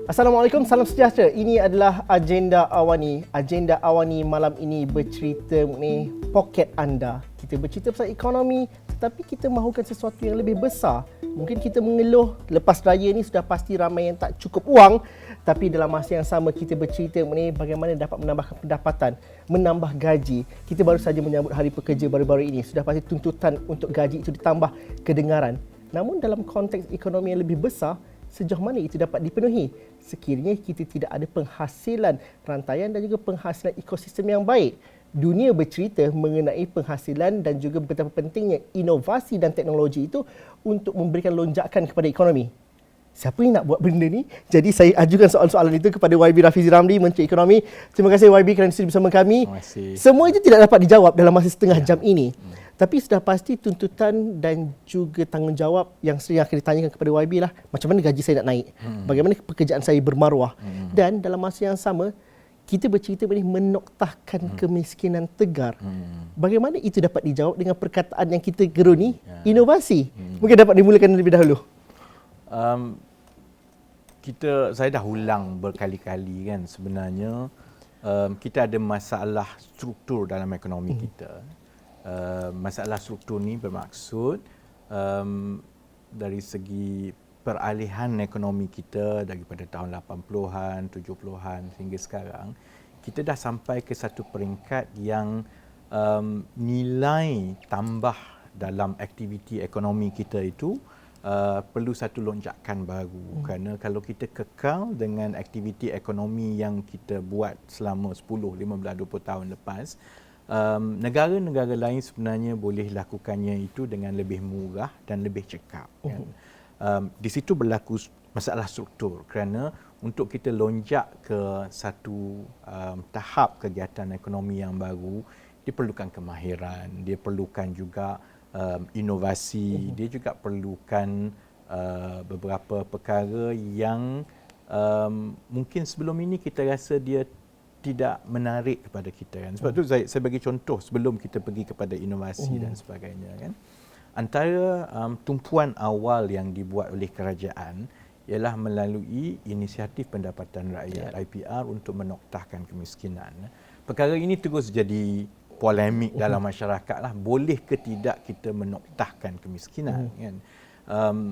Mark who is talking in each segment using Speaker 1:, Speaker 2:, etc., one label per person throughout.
Speaker 1: Assalamualaikum, salam sejahtera. Ini adalah Agenda Awani. Agenda Awani malam ini bercerita mengenai poket anda. Kita bercerita pasal ekonomi, tetapi kita mahukan sesuatu yang lebih besar. Mungkin kita mengeluh lepas raya ni sudah pasti ramai yang tak cukup wang, tapi dalam masa yang sama kita bercerita mengenai bagaimana dapat menambahkan pendapatan, menambah gaji. Kita baru saja menyambut Hari Pekerja baru-baru ini. Sudah pasti tuntutan untuk gaji itu ditambah kedengaran. Namun dalam konteks ekonomi yang lebih besar, sejauh mana itu dapat dipenuhi sekiranya kita tidak ada penghasilan rantaian dan juga penghasilan ekosistem yang baik. Dunia bercerita mengenai penghasilan dan juga betapa pentingnya inovasi dan teknologi itu untuk memberikan lonjakan kepada ekonomi. Siapa yang nak buat benda ni? Jadi saya ajukan soalan-soalan itu kepada YB Rafizi Ramli, Menteri Ekonomi. Terima kasih YB kerana sudi bersama kami.
Speaker 2: Terima kasih.
Speaker 1: Semua itu tidak dapat dijawab dalam masa setengah jam ini. Tapi sudah pasti tuntutan dan juga tanggungjawab yang sering akan ditanyakan kepada YB lah, macam mana gaji saya nak naik, bagaimana pekerjaan saya bermaruah. Dan dalam masa yang sama, kita bercerita mengenai menoktahkan kemiskinan tegar. Bagaimana itu dapat dijawab dengan perkataan yang kita geruni, inovasi. Mungkin dapat dimulakan lebih dahulu.
Speaker 2: Saya dah ulang berkali-kali kan, sebenarnya kita ada masalah struktur dalam ekonomi kita. Masalah struktur ni bermaksud dari segi peralihan ekonomi kita daripada tahun 80-an, 70-an hingga sekarang, kita dah sampai ke satu peringkat yang nilai tambah dalam aktiviti ekonomi kita itu perlu satu lonjakan baru. Kerana kalau kita kekal dengan aktiviti ekonomi yang kita buat selama 10, 15, 20 tahun lepas, negara-negara lain sebenarnya boleh lakukannya itu dengan lebih murah dan lebih cekap. Kan? Di situ berlaku masalah struktur kerana untuk kita lonjak ke satu tahap kegiatan ekonomi yang baru, dia perlukan kemahiran, dia perlukan juga inovasi, dia juga perlukan beberapa perkara yang mungkin sebelum ini kita rasa dia tidak menarik kepada kita kan. Sebab tu saya bagi contoh sebelum kita pergi kepada inovasi dan sebagainya kan. Antara tumpuan awal yang dibuat oleh kerajaan ialah melalui inisiatif pendapatan rakyat IPR untuk menoktahkan kemiskinan. Perkara ini terus jadi polemik dalam masyarakat lah. Boleh ke tidak kita menoktahkan kemiskinan kan.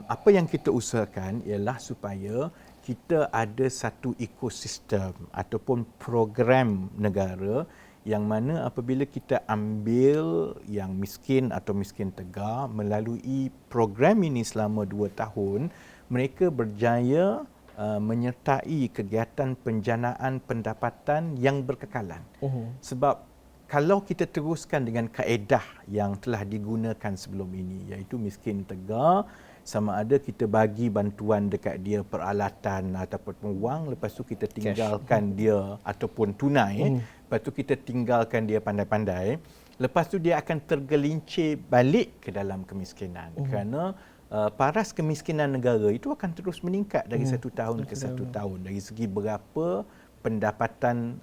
Speaker 2: Apa yang kita usahakan ialah supaya kita ada satu ekosistem ataupun program negara yang mana apabila kita ambil yang miskin atau miskin tegar melalui program ini selama 2 tahun, mereka berjaya menyertai kegiatan penjanaan pendapatan yang berkekalan. Sebab kalau kita teruskan dengan kaedah yang telah digunakan sebelum ini, iaitu miskin tegar, sama ada kita bagi bantuan dekat dia peralatan ataupun wang, lepas tu kita tinggalkan dia ataupun tunai, lepas tu kita tinggalkan dia pandai-pandai, lepas tu dia akan tergelincir balik ke dalam kemiskinan. Kerana paras kemiskinan negara itu akan terus meningkat dari satu tahun ke satu tahun dari segi berapa pendapatan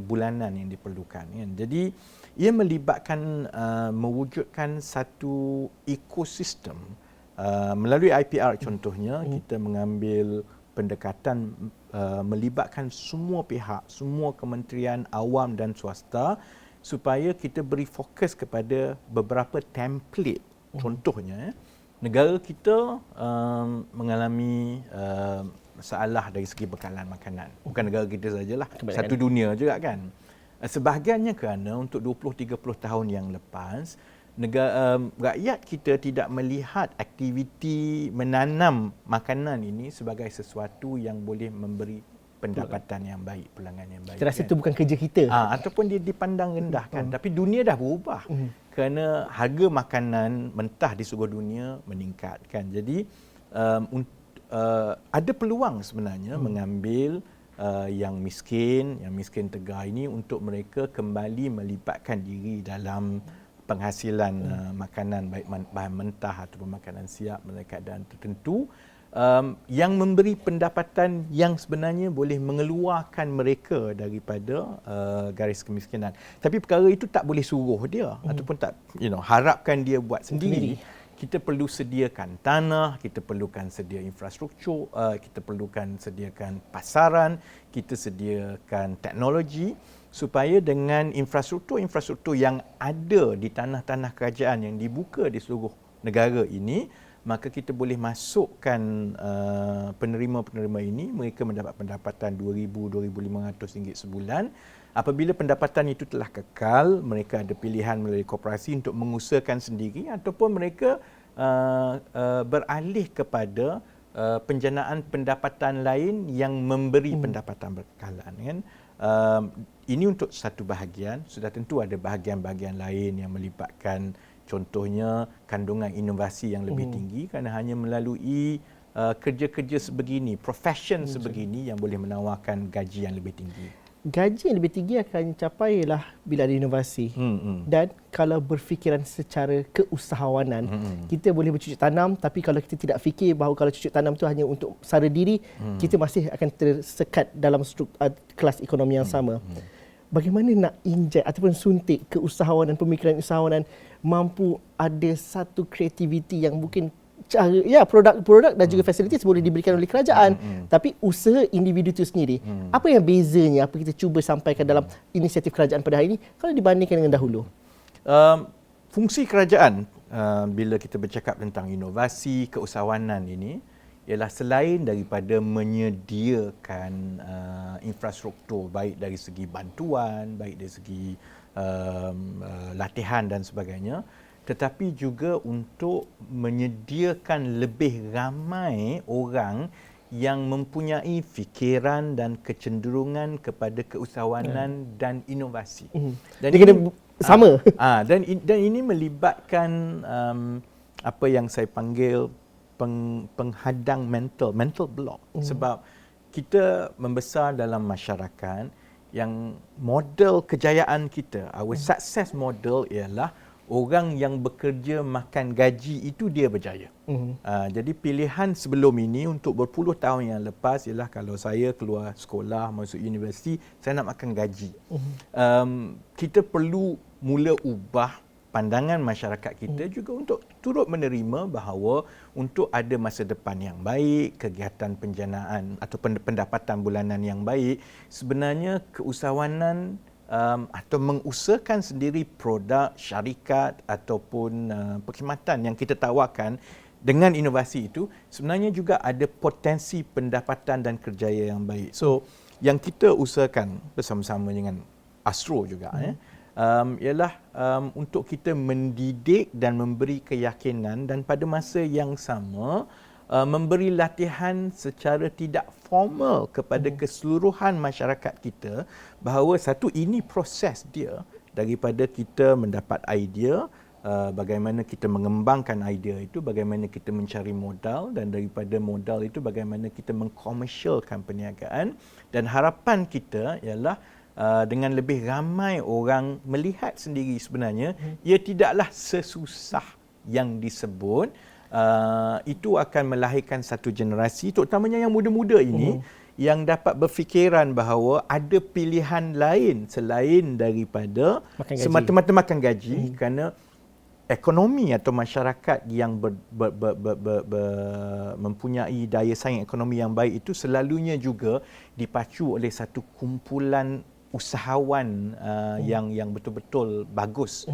Speaker 2: bulanan yang diperlukan. Jadi ia melibatkan mewujudkan satu ekosistem. Melalui IPR contohnya, kita mengambil pendekatan melibatkan semua pihak, semua kementerian awam dan swasta supaya kita beri fokus kepada beberapa template. Contohnya, negara kita mengalami masalah dari segi bekalan makanan. Bukan negara kita sajalah, satu dunia juga kan. Sebahagiannya kerana untuk 20-30 tahun yang lepas, rakyat kita tidak melihat aktiviti menanam makanan ini sebagai sesuatu yang boleh memberi pendapatan yang baik, pulangan yang baik.
Speaker 1: Kita rasa itu bukan kerja kita.
Speaker 2: Ataupun dia dipandang rendah kan. Tapi dunia dah berubah. Kerana harga makanan mentah di seluruh dunia meningkat kan. Jadi ada peluang sebenarnya mengambil yang miskin tegar ini untuk mereka kembali melibatkan diri dalam penghasilan makanan, baik bahan mentah ataupun makanan siap dalam keadaan tertentu, yang memberi pendapatan yang sebenarnya boleh mengeluarkan mereka daripada garis kemiskinan. Tapi perkara itu tak boleh suruh dia ataupun tak harapkan dia buat sendiri. kita perlu sediakan tanah, kita perlukan sedia infrastruktur, kita perlukan sediakan pasaran, kita sediakan teknologi supaya dengan infrastruktur yang ada di tanah-tanah kerajaan yang dibuka di seluruh negara ini, maka kita boleh masukkan penerima-penerima ini, mereka mendapat pendapatan RM2,000-RM2,500 sebulan. Apabila pendapatan itu telah kekal, mereka ada pilihan melalui koperasi untuk mengusahakan sendiri ataupun mereka beralih kepada penjanaan pendapatan lain yang memberi pendapatan berkekalan. Kan? Ini untuk satu bahagian, sudah tentu ada bahagian-bahagian lain yang melibatkan contohnya kandungan inovasi yang lebih tinggi kerana hanya melalui kerja-kerja sebegini, profession sebegini yang boleh menawarkan gaji yang lebih tinggi.
Speaker 1: Gaji yang lebih tinggi akan capailah bila ada inovasi. Dan kalau berfikiran secara keusahawanan, kita boleh bercucuk tanam, tapi kalau kita tidak fikir bahawa kalau cucuk tanam itu hanya untuk sara diri, kita masih akan tersekat dalam kelas ekonomi yang sama. Bagaimana nak injek ataupun suntik keusahawanan, pemikiran usahawanan mampu ada satu kreativiti yang mungkin produk-produk dan juga fasilitas boleh diberikan oleh kerajaan, tapi usaha individu itu sendiri, apa yang bezanya, apa kita cuba sampaikan dalam inisiatif kerajaan pada hari ini kalau dibandingkan dengan dahulu?
Speaker 2: Fungsi kerajaan bila kita bercakap tentang inovasi, keusahawanan ini ialah selain daripada menyediakan infrastruktur baik dari segi bantuan, baik dari segi latihan dan sebagainya, tetapi juga untuk menyediakan lebih ramai orang yang mempunyai fikiran dan kecenderungan kepada keusahawanan dan inovasi. Dan
Speaker 1: dia kena sama.
Speaker 2: Dan ini melibatkan apa yang saya panggil penghadang mental block. Sebab kita membesar dalam masyarakat yang model kejayaan kita, our success model ialah orang yang bekerja makan gaji itu dia berjaya. Jadi pilihan sebelum ini untuk berpuluh tahun yang lepas ialah kalau saya keluar sekolah, masuk universiti, saya nak makan gaji. Kita perlu mula ubah pandangan masyarakat kita juga untuk turut menerima bahawa untuk ada masa depan yang baik, kegiatan penjanaan atau pendapatan bulanan yang baik, sebenarnya keusahawanan atau mengusahakan sendiri produk, syarikat ataupun perkhidmatan yang kita tawarkan dengan inovasi itu sebenarnya juga ada potensi pendapatan dan kerjaya yang baik. So, yang kita usahakan bersama-sama dengan Astro juga ialah untuk kita mendidik dan memberi keyakinan dan pada masa yang sama memberi latihan secara tidak formal kepada keseluruhan masyarakat kita bahawa satu, ini proses dia daripada kita mendapat idea, bagaimana kita mengembangkan idea itu, bagaimana kita mencari modal dan daripada modal itu bagaimana kita mengkomersialkan perniagaan, dan harapan kita ialah dengan lebih ramai orang melihat sendiri sebenarnya ia tidaklah sesusah yang disebut. Itu akan melahirkan satu generasi terutamanya yang muda-muda ini yang dapat berfikiran bahawa ada pilihan lain selain daripada semata-mata makan gaji, kerana ekonomi atau masyarakat yang mempunyai daya saing ekonomi yang baik itu selalunya juga dipacu oleh satu kumpulan usahawan yang betul-betul bagus,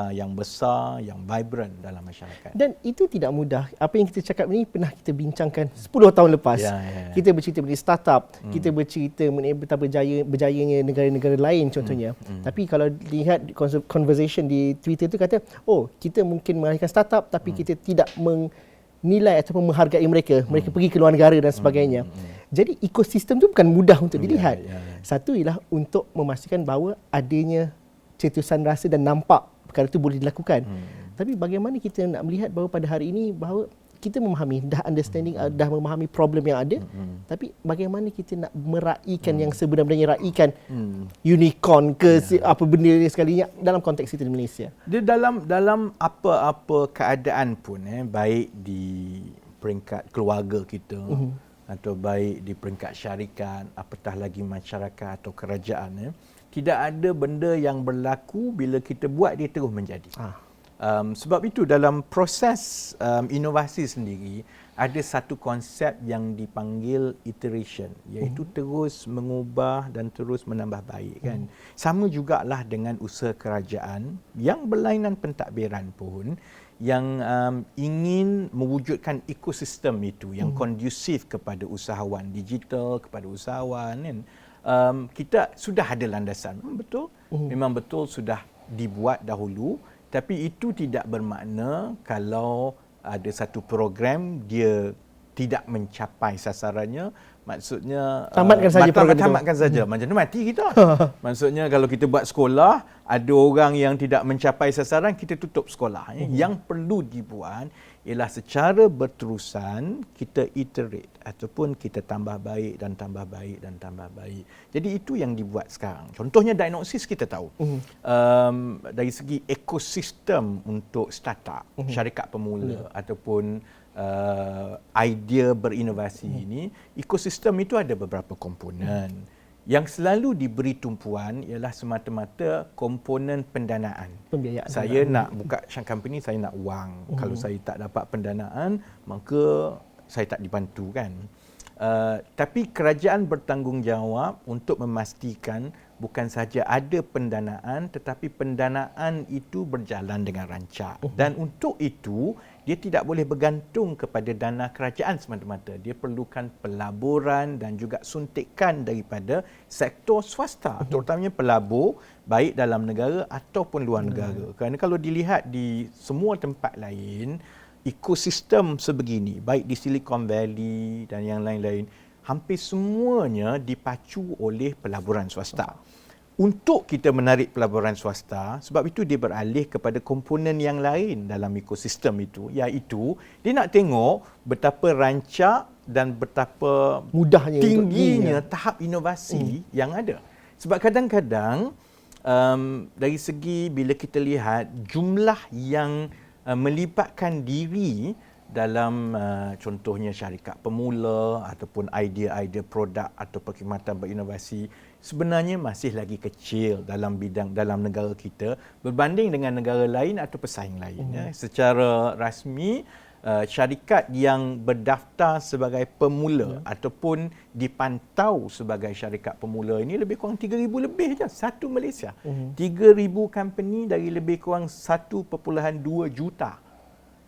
Speaker 2: yang besar, yang vibrant dalam masyarakat.
Speaker 1: Dan itu tidak mudah. Apa yang kita cakap ni pernah kita bincangkan 10 tahun lepas. Kita bercerita mengenai startup, kita bercerita mengenai betapa berjayanya negara-negara lain contohnya. Tapi kalau lihat conversation di Twitter tu kata, kita mungkin melahirkan startup tapi kita tidak menilai ataupun menghargai mereka. Mereka pergi ke luar negara dan sebagainya. Jadi ekosistem tu bukan mudah untuk dilihat. Satu ialah untuk memastikan bahawa adanya cetusan rasa dan nampak perkara itu boleh dilakukan. Tapi bagaimana kita nak melihat bahawa pada hari ini bahawa kita memahami, dah understanding, dah memahami problem yang ada, tapi bagaimana kita nak meraihkan yang sebenar-benarnya raikan unicorn ke apa benda ni sekalinya dalam konteks kita di Malaysia.
Speaker 2: Dia dalam apa-apa keadaan pun baik di peringkat keluarga kita atau baik di peringkat syarikat, apatah lagi masyarakat atau kerajaan, tidak ada benda yang berlaku bila kita buat dia terus menjadi. Sebab itu dalam proses inovasi sendiri ada satu konsep yang dipanggil iteration, iaitu terus mengubah dan terus menambah baik kan. Sama jugalah dengan usaha kerajaan yang berlainan pentadbiran pun yang ingin mewujudkan ekosistem itu yang kondusif kepada usahawan digital, kepada usahawan kan. Kita sudah ada landasan. Memang betul sudah dibuat dahulu, tapi itu tidak bermakna kalau ada satu program dia tidak mencapai sasarannya, maksudnya
Speaker 1: tamatkan saja program itu.
Speaker 2: Tamatkan saja. Macam mana mati kita. Maksudnya kalau kita buat sekolah, ada orang yang tidak mencapai sasaran, kita tutup sekolah. Yang perlu dibuat ialah secara berterusan kita iterate ataupun kita tambah baik dan tambah baik dan tambah baik. Jadi itu yang dibuat sekarang. Contohnya Diagnosis kita tahu. Dari segi ekosistem untuk startup, syarikat pemula ataupun idea berinovasi ini, ekosistem itu ada beberapa komponen. Yang selalu diberi tumpuan ialah semata-mata komponen pendanaan.
Speaker 1: Pembiayaan.
Speaker 2: Saya nak buka company, saya nak wang. Kalau saya tak dapat pendanaan, maka saya tak dibantu kan. Tapi kerajaan bertanggungjawab untuk memastikan bukan saja ada pendanaan, tetapi pendanaan itu berjalan dengan rancak. Dan untuk itu, dia tidak boleh bergantung kepada dana kerajaan semata-mata. Dia perlukan pelaburan dan juga suntikan daripada sektor swasta, terutamanya pelabur baik dalam negara ataupun luar negara. Kerana kalau dilihat di semua tempat lain, ekosistem sebegini, baik di Silicon Valley dan yang lain-lain, hampir semuanya dipacu oleh pelaburan swasta. Untuk kita menarik pelaburan swasta, sebab itu dia beralih kepada komponen yang lain dalam ekosistem itu, iaitu dia nak tengok betapa rancak dan betapa
Speaker 1: mudahnya
Speaker 2: tingginya tahap inovasi yang ada. Sebab kadang-kadang dari segi bila kita lihat jumlah yang melibatkan diri dalam contohnya syarikat pemula ataupun idea-idea produk atau perkhidmatan berinovasi sebenarnya masih lagi kecil dalam negara kita berbanding dengan negara lain atau pesaing lain. Secara rasmi syarikat yang berdaftar sebagai pemula ataupun dipantau sebagai syarikat pemula ini lebih kurang 3,000 lebih saja, satu Malaysia. 3,000 company dari lebih kurang 1.2 juta.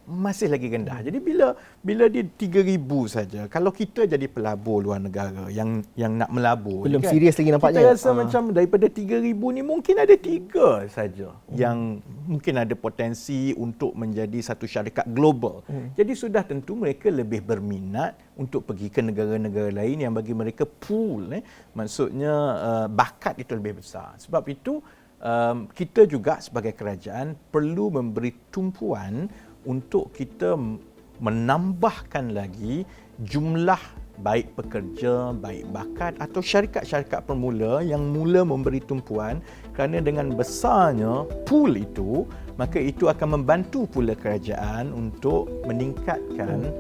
Speaker 2: Masih lagi rendah. Jadi bila dia 3,000 saja, kalau kita jadi pelabur luar negara yang nak melabur,
Speaker 1: belum
Speaker 2: kan,
Speaker 1: serius lagi nampaknya.
Speaker 2: kita rasa macam daripada 3,000 ni mungkin ada 3 saja yang mungkin ada potensi untuk menjadi satu syarikat global. Jadi sudah tentu mereka lebih berminat untuk pergi ke negara-negara lain yang bagi mereka pool, maksudnya bakat itu lebih besar. Sebab itu kita juga sebagai kerajaan perlu memberi tumpuan untuk kita menambahkan lagi jumlah baik pekerja, baik bakat atau syarikat-syarikat pemula yang mula memberi tumpuan, kerana dengan besarnya pool itu, maka itu akan membantu pula kerajaan untuk meningkatkan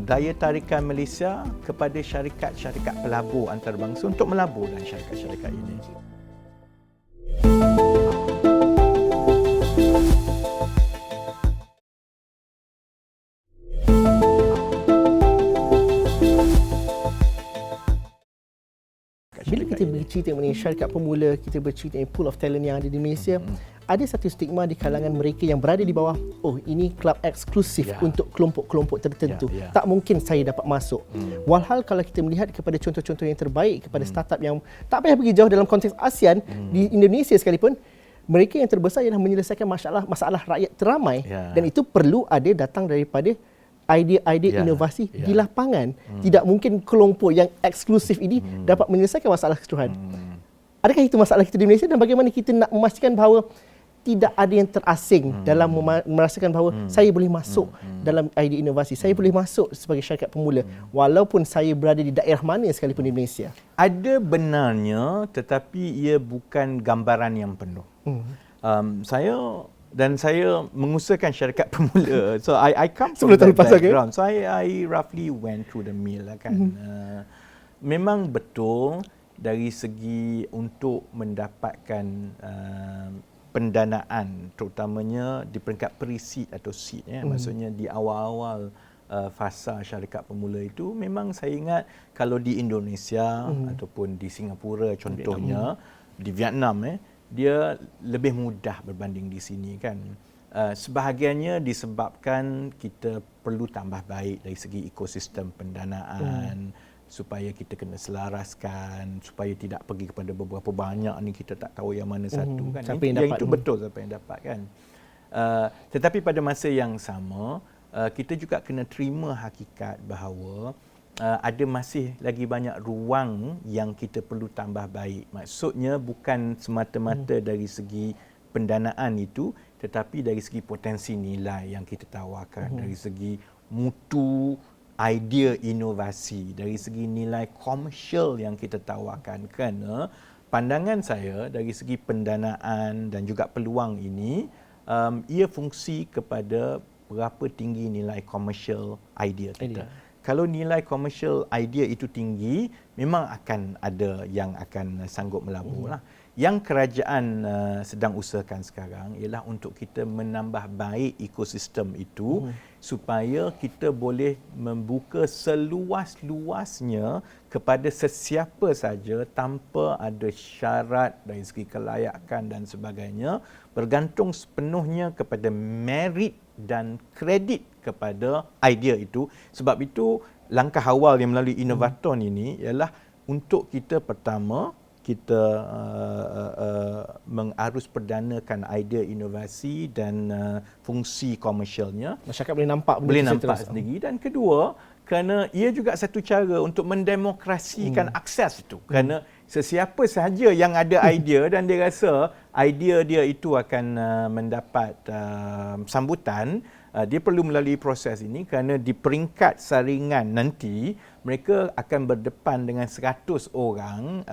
Speaker 2: daya tarikan Malaysia kepada syarikat-syarikat pelabur antarabangsa untuk melabur dalam syarikat-syarikat ini.
Speaker 1: Bila kita bercerita mengenai syarikat pemula, kita bercerita mengenai pool of talent yang ada di Malaysia, ada satu stigma di kalangan mereka yang berada di bawah, oh ini kelab eksklusif untuk kelompok-kelompok tertentu. Tak mungkin saya dapat masuk. Walhal kalau kita melihat kepada contoh-contoh yang terbaik kepada startup yang tak payah pergi jauh dalam konteks ASEAN, di Indonesia sekalipun, mereka yang terbesar ialah menyelesaikan masalah rakyat teramai, dan itu perlu ada datang daripada idea-idea inovasi di lapangan. Tidak mungkin kelompok yang eksklusif ini dapat menyelesaikan masalah keseluruhan. Adakah itu masalah kita di Malaysia, dan bagaimana kita nak memastikan bahawa tidak ada yang terasing dalam merasakan bahawa saya boleh masuk dalam idea inovasi, saya boleh masuk sebagai syarikat pemula walaupun saya berada di daerah mana sekalipun di Malaysia?
Speaker 2: Ada benarnya, tetapi ia bukan gambaran yang penuh. Saya mengusahakan syarikat pemula. So I come from that background. So I roughly went through the mill lah kan. Memang betul dari segi untuk mendapatkan pendanaan, terutamanya di peringkat pre-seed atau seed, maksudnya di awal-awal fasa syarikat pemula itu, memang saya ingat kalau di Indonesia ataupun di Singapura contohnya, di Vietnam dia lebih mudah berbanding di sini kan. Sebahagiannya disebabkan kita perlu tambah baik dari segi ekosistem pendanaan, supaya kita kena selaraskan, supaya tidak pergi kepada beberapa banyak ni kita tak tahu yang mana satu kan. Yang itu betul siapa yang dapat kan. Tetapi pada masa yang sama, kita juga kena terima hakikat bahawa ada masih lagi banyak ruang yang kita perlu tambah baik. Maksudnya bukan semata-mata dari segi pendanaan itu, tetapi dari segi potensi nilai yang kita tawarkan, dari segi mutu idea inovasi, dari segi nilai komersial yang kita tawarkan. Kerana pandangan saya dari segi pendanaan dan juga peluang ini, ia fungsi kepada berapa tinggi nilai komersial idea kita. Kalau nilai komersial idea itu tinggi, memang akan ada yang akan sanggup melabur lah. Yang kerajaan sedang usahakan sekarang ialah untuk kita menambah baik ekosistem itu supaya kita boleh membuka seluas-luasnya kepada sesiapa saja tanpa ada syarat dari segi kelayakan dan sebagainya, bergantung sepenuhnya kepada merit dan kredit kepada idea itu. Sebab itu langkah awal yang melalui Innovaton ini ialah untuk kita pertama kita mengarus perdanakan idea inovasi dan fungsi komersialnya.
Speaker 1: Masyarakat boleh nampak
Speaker 2: sendiri. Dan kedua, kerana ia juga satu cara untuk mendemokrasikan akses itu. Kerana sesiapa sahaja yang ada idea dan dia rasa idea dia itu akan mendapat sambutan, dia perlu melalui proses ini, kerana di peringkat saringan nanti mereka akan berdepan dengan 100 orang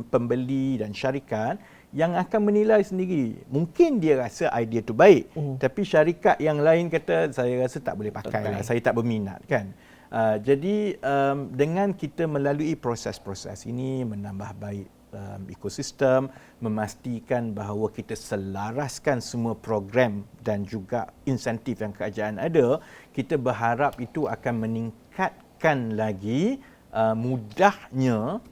Speaker 2: pembeli dan syarikat yang akan menilai sendiri. Mungkin dia rasa idea itu baik, tapi syarikat yang lain kata saya rasa tak boleh pakai, saya tak berminat kan. Jadi dengan kita melalui proses-proses ini menambah baik ekosistem, memastikan bahawa kita selaraskan semua program dan juga insentif yang kerajaan ada, kita berharap itu akan meningkatkan lagi mudahnya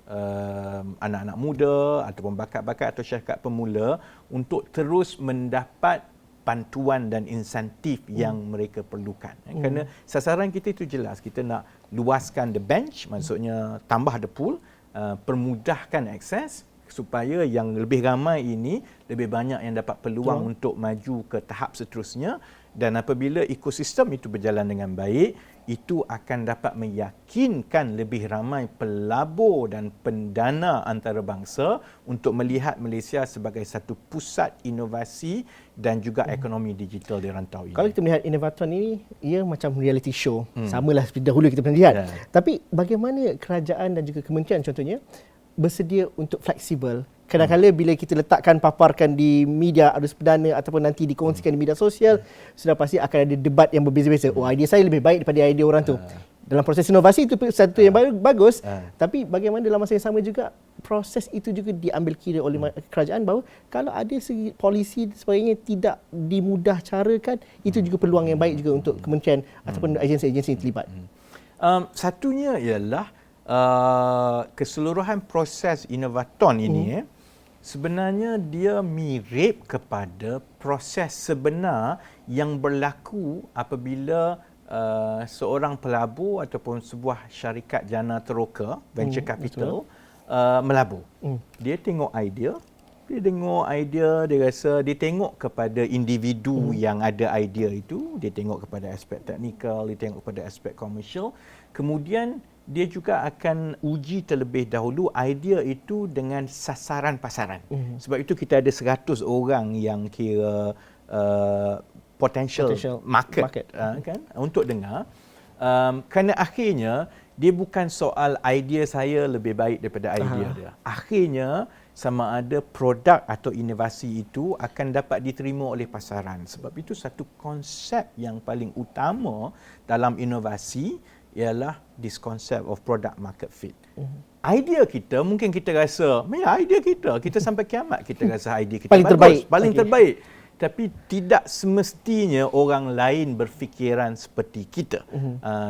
Speaker 2: anak-anak muda ataupun bakat-bakat atau syarikat pemula untuk terus mendapat bantuan dan insentif yang mereka perlukan. Kerana sasaran kita itu jelas, kita nak luaskan the bench, maksudnya tambah the pool, permudahkan akses supaya yang lebih ramai ini lebih banyak yang dapat peluang untuk maju ke tahap seterusnya. Dan apabila ekosistem itu berjalan dengan baik, itu akan dapat meyakinkan lebih ramai pelabur dan pendana antarabangsa untuk melihat Malaysia sebagai satu pusat inovasi dan juga ekonomi digital di rantau ini.
Speaker 1: Kalau kita melihat Innovaton ini, ia macam reality show. Samalah seperti dahulu kita pernah lihat. Tapi bagaimana kerajaan dan juga kementerian contohnya bersedia untuk fleksibel? Kadang-kadang bila kita letakkan, paparkan di media arus perdana ataupun nanti dikongsikan di media sosial, sudah pasti akan ada debat yang berbeza-beza. Oh, idea saya lebih baik daripada idea orang tu. Dalam proses inovasi itu satu yang bagus, tapi bagaimana dalam masa yang sama juga proses itu juga diambil kira oleh kerajaan bahawa kalau ada segi polisi dan sebagainya tidak dimudah carakan, itu juga peluang yang baik juga untuk kementerian ataupun agensi-agensi yang terlibat.
Speaker 2: Satunya ialah keseluruhan proses Innovaton ini sebenarnya dia mirip kepada proses sebenar yang berlaku apabila seorang pelabur ataupun sebuah syarikat jana teroka, venture capital, melabur. Dia tengok idea, dia rasa, dia tengok kepada individu yang ada idea itu, dia tengok kepada aspek teknikal, dia tengok kepada aspek komersial, kemudian dia juga akan uji terlebih dahulu idea itu dengan sasaran pasaran. Sebab itu kita ada 100 orang yang kira potential market. Kan, untuk dengar. Kerana akhirnya dia bukan soal idea saya lebih baik daripada idea dia. Akhirnya sama ada produk atau inovasi itu akan dapat diterima oleh pasaran. Sebab itu satu konsep yang paling utama dalam inovasi ialah this concept of product market fit. Idea kita mungkin kita rasa, idea kita sampai kiamat kita rasa idea kita
Speaker 1: paling
Speaker 2: bagus,
Speaker 1: terbaik.
Speaker 2: paling terbaik. Tapi tidak semestinya orang lain berfikiran seperti kita.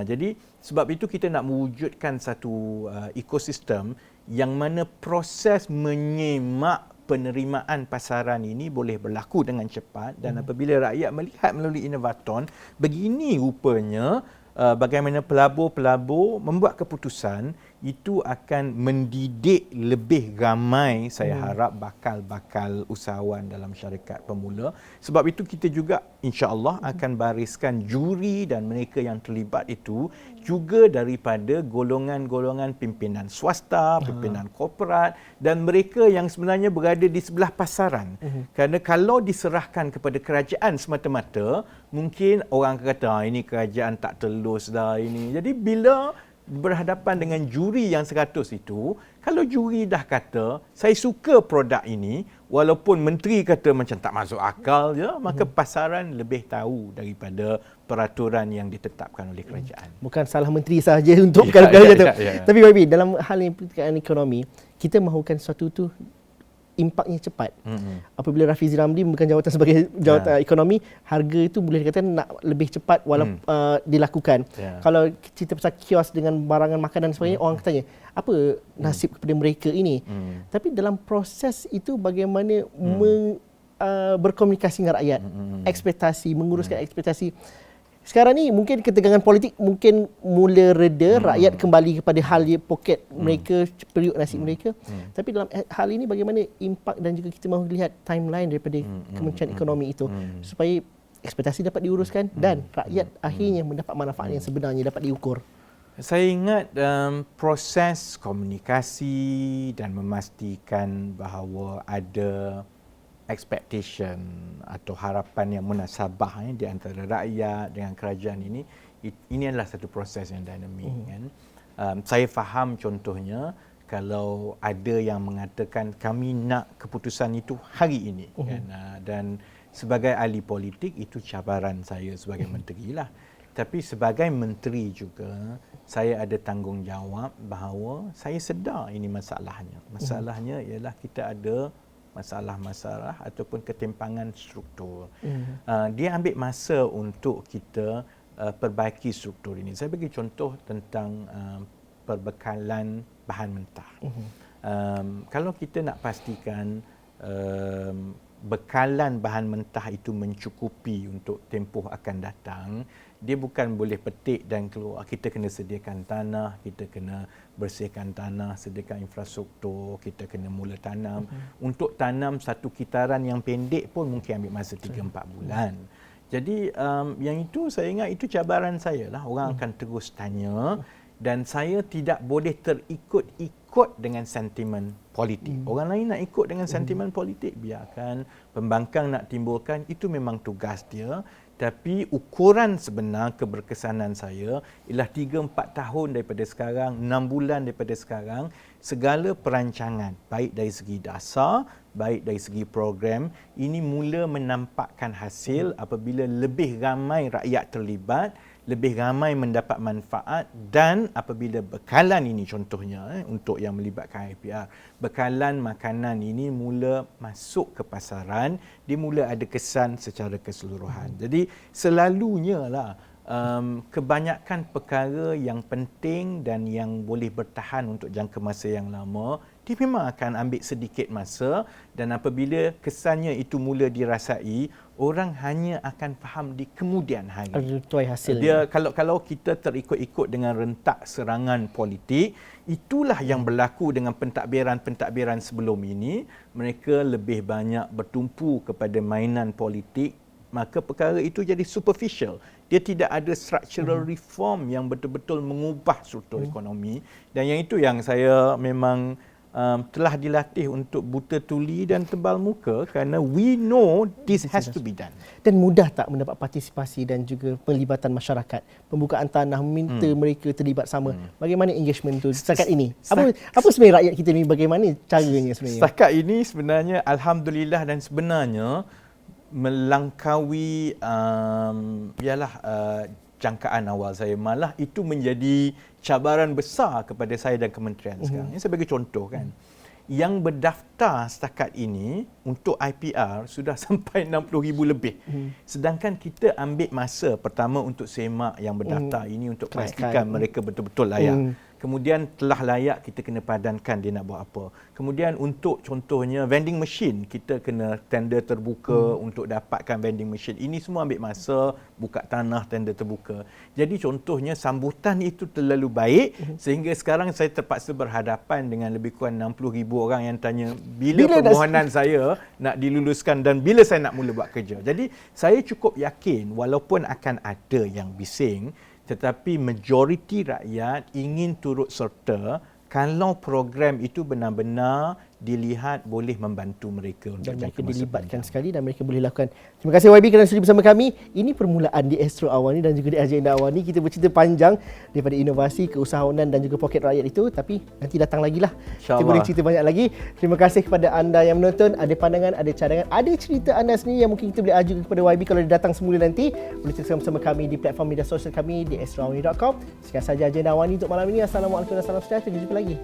Speaker 2: Jadi sebab itu kita nak mewujudkan satu ekosistem yang mana proses menyemak penerimaan pasaran ini boleh berlaku dengan cepat, dan apabila rakyat melihat melalui Innovaton, begini rupanya bagaimana pelabur-pelabur membuat keputusan, itu akan mendidik lebih ramai, saya harap, bakal-bakal usahawan dalam syarikat pemula. Sebab itu kita juga insya-Allah akan bariskan juri dan mereka yang terlibat itu juga daripada golongan-golongan pimpinan swasta, pimpinan korporat, dan mereka yang sebenarnya berada di sebelah pasaran. Kerana kalau diserahkan kepada kerajaan semata-mata, mungkin orang kata ini kerajaan tak telus dah ini. Jadi bila berhadapan dengan juri yang 100 itu, kalau juri dah kata saya suka produk ini, walaupun menteri kata macam tak masuk akal je, maka pasaran lebih tahu daripada peraturan yang ditetapkan oleh kerajaan.
Speaker 1: Bukan salah menteri sahaja untuk perkara-perkara tu. Tapi YB, dalam hal yang pertikaian ekonomi, kita mahukan sesuatu tu impaknya cepat. Apabila Rafizi Ramli memegang jawatan sebagai jawatan ekonomi, harga itu boleh dikatakan nak lebih cepat walaupun dilakukan. Kalau cerita pasal kios dengan barangan makanan dan sebagainya, orang tanya, apa nasib kepada mereka ini? Tapi dalam proses itu bagaimana berkomunikasi dengan rakyat, ekspektasi, menguruskan ekspektasi. Sekarang ni mungkin ketegangan politik mungkin mula reda, rakyat kembali kepada hal poket mereka, periuk nasi mereka. Tapi dalam hal ini bagaimana impak, dan juga kita mahu lihat timeline daripada Kementerian Ekonomi itu supaya ekspektasi dapat diuruskan dan rakyat akhirnya mendapat manfaat yang sebenarnya dapat diukur.
Speaker 2: Saya ingat proses komunikasi dan memastikan bahawa ada expectation atau harapan yang munasabah di antara rakyat dengan kerajaan ini adalah satu proses yang dinamik. Kan? Saya faham contohnya kalau ada yang mengatakan kami nak keputusan itu hari ini. Kan? Dan sebagai ahli politik itu cabaran saya sebagai menteri lah. Tapi sebagai menteri juga saya ada tanggungjawab bahawa saya sedar ini masalahnya. Masalahnya ialah kita ada masalah-masalah ataupun ketimpangan struktur. Dia ambil masa untuk kita perbaiki struktur ini. Saya bagi contoh tentang perbekalan bahan mentah. Kalau kita nak pastikan bekalan bahan mentah itu mencukupi untuk tempoh akan datang, dia bukan boleh petik dan keluar. Kita kena sediakan tanah, kita kena bersihkan tanah, sediakan infrastruktur, kita kena mula tanam. Untuk tanam satu kitaran yang pendek pun mungkin ambil masa 3-4 bulan. Jadi yang itu saya ingat itu cabaran saya lah. Orang akan terus tanya dan saya tidak boleh terikut-ikut dengan sentimen politik. Orang lain nak ikut dengan sentimen politik, biarkan. Pembangkang nak timbulkan, itu memang tugas dia. Tapi ukuran sebenar keberkesanan saya ialah 3-4 tahun daripada sekarang, 6 bulan daripada sekarang, segala perancangan, baik dari segi dasar, baik dari segi program, ini mula menampakkan hasil apabila lebih ramai rakyat terlibat, lebih ramai mendapat manfaat, dan apabila bekalan ini contohnya untuk yang melibatkan IPR, bekalan makanan ini mula masuk ke pasaran, dia mula ada kesan secara keseluruhan. Jadi selalunya lah kebanyakan perkara yang penting dan yang boleh bertahan untuk jangka masa yang lama, dia memang akan ambil sedikit masa, dan apabila kesannya itu mula dirasai, orang hanya akan faham di kemudian hari.
Speaker 1: Tuai hasilnya.
Speaker 2: Dia kalau kita terikut-ikut dengan rentak serangan politik, itulah yang berlaku dengan pentadbiran-pentadbiran sebelum ini. Mereka lebih banyak bertumpu kepada mainan politik, maka perkara itu jadi superficial. Dia tidak ada structural reform yang betul-betul mengubah struktur ekonomi, dan yang itu yang saya memang telah dilatih untuk buta tuli dan tebal muka, kerana we know this has to be done.
Speaker 1: Dan mudah tak mendapat partisipasi dan juga pelibatan masyarakat? Pembukaan tanah, meminta mereka terlibat sama. Bagaimana engagement tu setakat ini? Apa sebenarnya rakyat kita ni, bagaimana caranya sebenarnya?
Speaker 2: Setakat ini sebenarnya alhamdulillah, dan sebenarnya melangkaui jangkaan awal saya. Malah itu menjadi cabaran besar kepada saya dan kementerian sekarang. Ini saya bagi contoh kan. Yang berdaftar setakat ini untuk IPR sudah sampai 60,000 lebih. Sedangkan kita ambil masa pertama untuk semak yang berdaftar ini untuk pastikan mereka betul-betul layak. Kemudian telah layak, kita kena padankan dia nak buat apa. Kemudian untuk contohnya vending machine, kita kena tender terbuka untuk dapatkan vending machine. Ini semua ambil masa, buka tanah, tender terbuka. Jadi contohnya sambutan itu terlalu baik sehingga sekarang saya terpaksa berhadapan dengan lebih kurang 60,000 orang yang tanya bila permohonan saya nak diluluskan dan bila saya nak mula buat kerja. Jadi saya cukup yakin walaupun akan ada yang bising, tetapi majoriti rakyat ingin turut serta kalau program itu benar-benar dilihat boleh membantu mereka untuk
Speaker 1: dan mereka
Speaker 2: jangka masa
Speaker 1: dilibatkan
Speaker 2: panjang.
Speaker 1: sekali dan mereka boleh lakukan. Terima kasih YB kerana sudi bersama kami. Ini permulaan di Astro Awani dan juga di Agenda Awani. Kita bercerita panjang daripada inovasi, keusahawanan dan juga poket rakyat itu, tapi nanti datang lagi lah. Kita boleh cerita banyak lagi. Terima kasih kepada anda yang menonton. Ada pandangan, ada cadangan, ada cerita anda sendiri yang mungkin kita boleh ajukan kepada YB kalau dia datang semula nanti. Boleh cerita bersama kami di platform media sosial kami di astroawani.com. Sekian saja Agenda Awani untuk malam ini. Assalamualaikum dan salam sejahtera. Kita jumpa lagi.